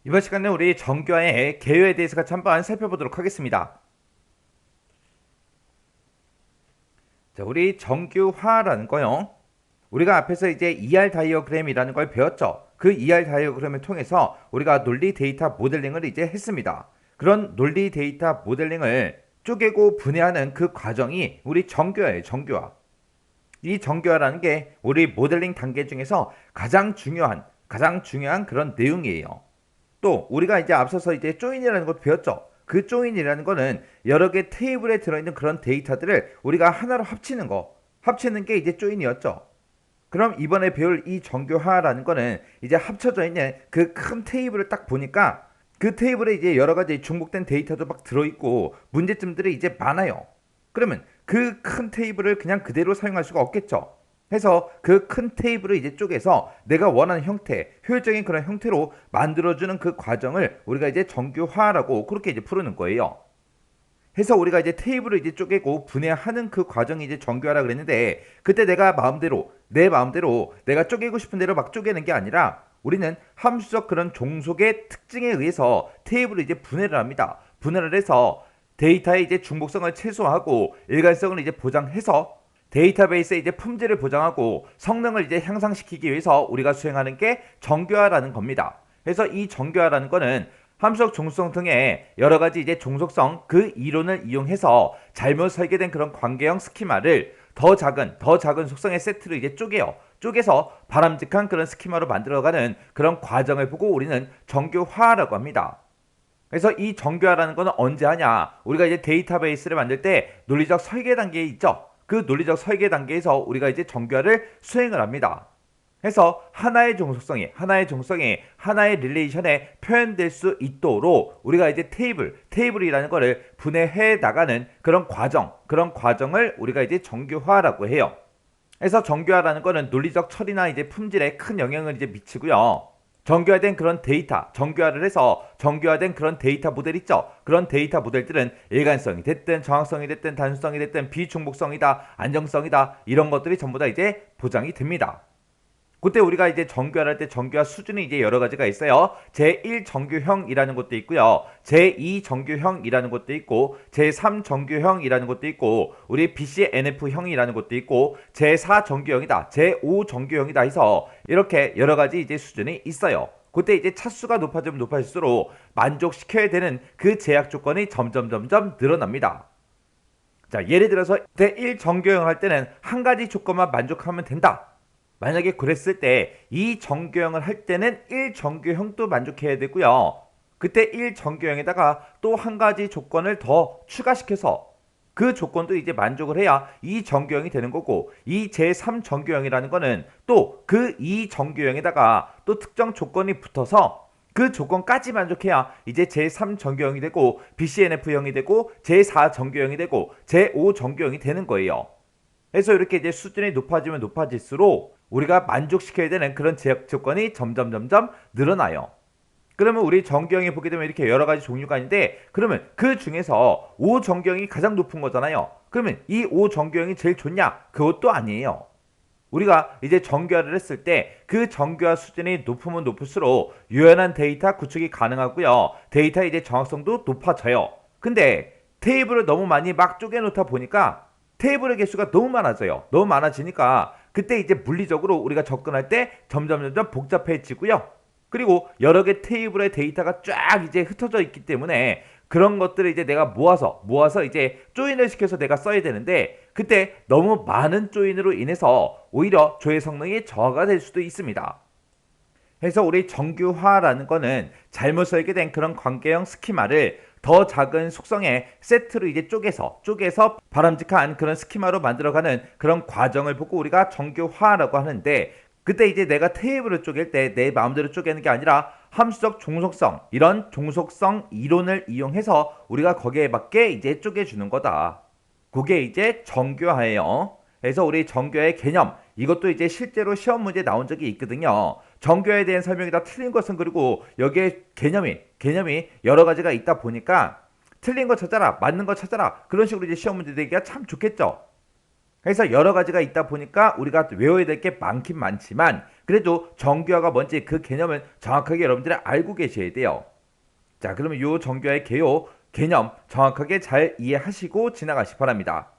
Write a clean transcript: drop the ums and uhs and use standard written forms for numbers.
이번 시간에 우리 정교화의 개요에 대해서 같이 한번 살펴보도록 하겠습니다. 자, 우리 정규화라는 거요. 우리가 앞에서 이제 ER 다이어그램이라는 걸 배웠죠. 그 ER 다이어그램을 통해서 우리가 논리 데이터 모델링을 이제 했습니다. 그런 논리 데이터 모델링을 쪼개고 분해하는 그 과정이 우리 정교화예요, 정교화. 이 정교화라는 게 우리 모델링 단계 중에서 가장 중요한 그런 내용이에요. 또 우리가 이제 앞서서 이제 조인이라는 걸 배웠죠. 그 조인이라는 거는 여러 개 테이블에 들어있는 그런 데이터들을 우리가 하나로 합치는 게 이제 조인이었죠. 그럼 이번에 배울 이 정교화라는 거는 이제 합쳐져 있는 그 큰 테이블을 딱 보니까 그 테이블에 이제 여러 가지 중복된 데이터도 막 들어있고 문제점들이 이제 많아요. 그러면 그 큰 테이블을 그냥 그대로 사용할 수가 없겠죠. 해서 그 큰 테이블을 이제 쪼개서 내가 원하는 형태, 효율적인 그런 형태로 만들어주는 그 과정을 우리가 이제 정교화라고 그렇게 이제 부르는 거예요. 해서 우리가 이제 테이블을 이제 쪼개고 분해하는 그 과정이 이제 정교화라 그랬는데, 그때 내 마음대로 내가 쪼개고 싶은 대로 막 쪼개는 게 아니라 우리는 함수적 그런 종속의 특징에 의해서 테이블을 이제 분해를 합니다. 분해를 해서 데이터의 이제 중복성을 최소화하고 일관성을 이제 보장해서 데이터베이스의 이제 품질을 보장하고 성능을 이제 향상시키기 위해서 우리가 수행하는 게 정교화라는 겁니다. 그래서 이 정교화라는 거는 함수적 종속성 등의 여러 가지 이제 종속성 그 이론을 이용해서 잘못 설계된 그런 관계형 스키마를 더 작은 속성의 세트로 이제 쪼개서 바람직한 그런 스키마로 만들어가는 그런 과정을 보고 우리는 정교화라고 합니다. 그래서 이 정교화라는 거는 언제 하냐? 우리가 이제 데이터베이스를 만들 때 논리적 설계 단계에 있죠. 그 논리적 설계 단계에서 우리가 이제 정교화를 수행을 합니다. 해서 하나의 릴레이션에 표현될 수 있도록 우리가 이제 테이블이라는 거를 분해해 나가는 그런 과정을 우리가 이제 정교화라고 해요. 그래서 정교화라는 거는 논리적 처리나 이제 품질에 큰 영향을 이제 미치고요. 정교화를 해서 정교화된 그런 데이터 모델 있죠. 그런 데이터 모델들은 일관성이 됐든 정확성이 됐든 단순성이 됐든 비중복성이다, 안정성이다 이런 것들이 전부 다 이제 보장이 됩니다. 그때 우리가 이제 정교화를 할 때 정교화 수준이 이제 여러 가지가 있어요. 제1 정교형이라는 것도 있고요. 제2 정교형이라는 것도 있고, 제3 정교형이라는 것도 있고, 우리 BCNF형이라는 것도 있고, 제4 정교형이다, 제5 정교형이다 해서 이렇게 여러 가지 이제 수준이 있어요. 그때 이제 차수가 높아지면 높아질수록 만족시켜야 되는 그 제약 조건이 점점 늘어납니다. 자, 예를 들어서 제1 정교형 할 때는 한 가지 조건만 만족하면 된다. 만약에 그랬을 때 이 정교형을 할 때는 1정교형도 만족해야 되고요. 그때 1정교형에다가 또 한 가지 조건을 더 추가시켜서 그 조건도 이제 만족을 해야 2정교형이 되는 거고, 이 제3정교형이라는 거는 또 그 2정교형에다가 또 특정 조건이 붙어서 그 조건까지 만족해야 이제 제3정교형이 되고 BCNF형이 되고 제4정교형이 되고 제5정교형이 되는 거예요. 그래서 이렇게 이제 수준이 높아지면 높아질수록 우리가 만족시켜야 되는 그런 제약 조건이 점점 늘어나요. 그러면 우리 정교형에 보게 되면 이렇게 여러 가지 종류가 있는데, 그러면 그 중에서 5정교형이 가장 높은 거잖아요. 그러면 이 5정교형이 제일 좋냐? 그것도 아니에요. 우리가 이제 정교화를 했을 때 그 정교화 수준이 높으면 높을수록 유연한 데이터 구축이 가능하고요. 데이터의 이제 정확성도 높아져요. 근데 테이블을 너무 많이 막 쪼개놓다 보니까 테이블의 개수가 너무 많아져요. 너무 많아지니까 그때 이제 물리적으로 우리가 접근할 때 점점 복잡해지고요. 그리고 여러 개 테이블의 데이터가 쫙 이제 흩어져 있기 때문에 그런 것들을 이제 내가 모아서 이제 조인을 시켜서 내가 써야 되는데, 그때 너무 많은 조인으로 인해서 오히려 조회 성능이 저하가 될 수도 있습니다. 그래서 우리 정규화라는 거는 잘못 설계된 그런 관계형 스키마를 더 작은 속성의 세트로 이제 쪼개서 바람직한 그런 스키마로 만들어가는 그런 과정을 보고 우리가 정규화라고 하는데, 그때 이제 내가 테이블을 쪼갤 때 내 마음대로 쪼개는 게 아니라 함수적 종속성, 이런 종속성 이론을 이용해서 우리가 거기에 맞게 이제 쪼개주는 거다. 그게 이제 정교화예요. 그래서 우리 정교화의 개념, 이것도 이제 실제로 시험 문제 나온 적이 있거든요. 정교화에 대한 설명이 다 틀린 것은, 그리고 여기에 개념이 여러 가지가 있다 보니까 틀린 거 찾아라, 맞는 거 찾아라, 그런 식으로 이제 시험 문제 되기가 참 좋겠죠. 그래서 여러 가지가 있다 보니까 우리가 외워야 될 게 많긴 많지만, 그래도 정규화가 뭔지 그 개념은 정확하게 여러분들이 알고 계셔야 돼요. 자, 그러면 요 정규화의 개요 개념 정확하게 잘 이해하시고 지나가시기 바랍니다.